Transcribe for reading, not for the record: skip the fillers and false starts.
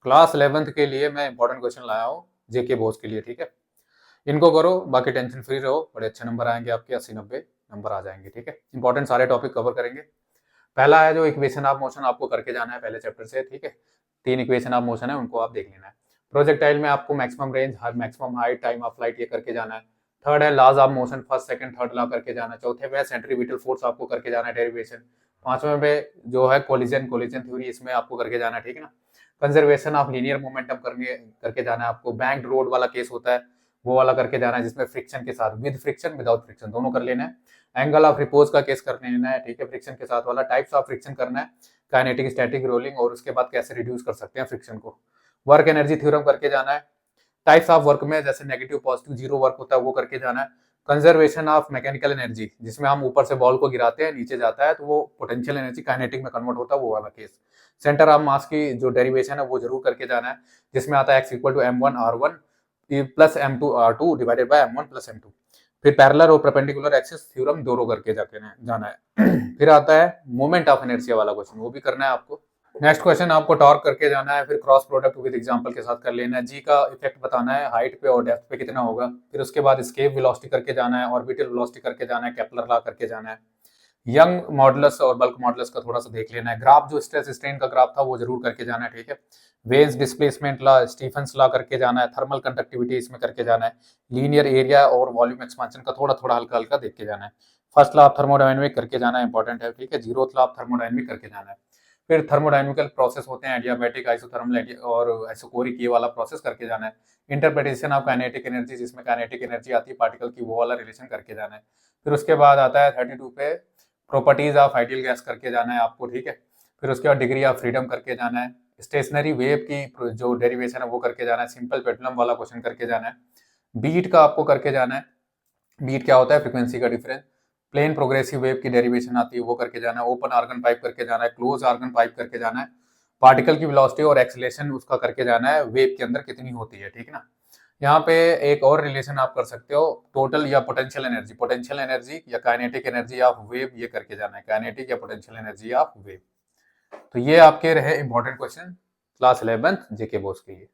Class 11th के लिए मैं इंपॉर्टेंट क्वेश्चन लाया हूँ जेके बोस के लिए, ठीक है। इनको करो, बाकी टेंशन फ्री रहो, बड़े अच्छे नंबर आएंगे आपके, 80-90 नंबर आ जाएंगे, ठीक है। इंपॉर्टेंट सारे टॉपिक कवर करेंगे। पहला है जो इक्वेशन ऑफ मोशन, आपको करके जाना है पहले चैप्टर से, ठीक है। 3 इक्वेशन ऑफ मोशन है, उनको आप देख लेना है। प्रोजेक्टाइल में आपको maximum range, maximum height, time of flight ये करके जाना है। थर्ड है laws of motion, first second third law करके जाना है। चौथे पे सेंट्रीपिटल फोर्स आपको करके जाना है, डेरिवेशन। पांचवें पे जो है कोलिजन थ्योरी, इसमें आपको करके जाना है, ठीक है ना। कंजर्वेशन ऑफ लीनियर मोमेंटम करके जाना है आपको। बैंक्ड रोड वाला केस होता है, वो वाला करके जाना है, जिसमें फ्रिक्शन के साथ, विद फ्रिक्शन विदाउट फ्रिक्शन दोनों कर लेना है। एंगल ऑफ रिपोज का केस कर लेना है, ठीक है, फ्रिक्शन के साथ वाला। टाइप्स ऑफ फ्रिक्शन करना है, काइनेटिक, स्टैटिक, रोलिंग, और उसके बाद कैसे रिड्यूस कर सकते हैं फ्रिक्शन को। वर्क एनर्जी थ्योरम करके जाना है। टाइप्स ऑफ वर्क में जैसे नेगेटिव, पॉजिटिव, जीरो वर्क होता है, वो करके जाना है। कंजर्वेशन ऑफ मैकेनिकल एनर्जी, जिसमें हम ऊपर से बॉल को गिराते हैं, नीचे जाता है तो वो पोटेंशियल एनर्जी काइनेटिक में कन्वर्ट होता है, वो वाला केस। सेंटर ऑफ मास की जो डेरिवेशन है वो जरूर करके जाना है, जिसमें आता है x equal to m1r1 plus m2r2 divided by m1 plus m2। फिर पैरेलल और परपेंडिकुलर एक्सिस थ्योरम दोनों करके जाना है। फिर आता है मोमेंट ऑफ इनर्शिया वाला क्वेश्चन, वो भी करना है आपको। नेक्स्ट क्वेश्चन आपको टॉर्क करके जाना है, फिर क्रॉस प्रोडक्ट विद एग्जांपल के साथ कर लेना है। जी का इफेक्ट बताना है हाइट पे और डेप्थ पे कितना होगा। फिर उसके बाद एस्केप वेलोसिटी करके जाना है, ऑर्बिटल वेलोसिटी करके जाना है, केपलर लॉ करके जाना है। यंग मॉडुलस और बल्क मॉडुलस का थोड़ा सा देख लेना है। ग्राफ जो स्ट्रेस स्ट्रेन का ग्राफ था वो जरूर करके जाना है, ठीक है। Wien's displacement law, Stefan's law करके जाना है। थर्मल कंडक्टिविटी इसमें करके जाना है। लीनियर एरिया और वॉल्यूम एक्सपेंशन का थोड़ा थोड़ा हल्का हल्का देख के जाना है। फर्स्ट लॉ ऑफ थर्मोडायनेमिक करके जाना है, इंपॉर्टेंट है, ठीक है। जीरोथ लॉ ऑफ थर्मोडायनेमिक करके जाना है। फिर थर्मोडायनेमिकल प्रोसेस होते हैं, एडियाबैटिक, आइसोथर्मल और आइसोकोरिक, ये वाला प्रोसेस करके जाना है। इंटरप्रिटेशन ऑफ काइनेटिक एनर्जी, जिसमें काइनेटिक एनर्जी आती है पार्टिकल की, वो वाला रिलेशन करके जाना है। फिर उसके बाद आता है 32 पे प्रॉपर्टीज ऑफ आइडियल गैस करके जाना है आपको, ठीक है। फिर उसके बाद डिग्री ऑफ फ्रीडम करके जाना है। स्टेशनरी वेव की जो डेरिवेशन है वो करके जाना है। सिंपल पेंडुलम वाला क्वेश्चन करके जाना है। बीट का आपको करके जाना है, बीट क्या होता है, फ्रीक्वेंसी का डिफरेंस। प्लेन प्रोग्रेसिव वेव की डेरिवेशन आती है, वो करके जाना है। ओपन आर्गन पाइप करके जाना है, क्लोज आर्गन पाइप करके जाना है। पार्टिकल की वेलोसिटी और एक्सेलेरेशन उसका करके जाना है, वेव के अंदर कितनी होती है, ठीक है ना। यहाँ पे एक और रिलेशन आप कर सकते हो, टोटल या पोटेंशियल एनर्जी या काइनेटिक एनर्जी ऑफ वेव, ये करके जाना है, काइनेटिक या पोटेंशियल एनर्जी ऑफ वेव। तो ये आपके रहे इंपॉर्टेंट क्वेश्चन क्लास 11 जेके बोस के लिए।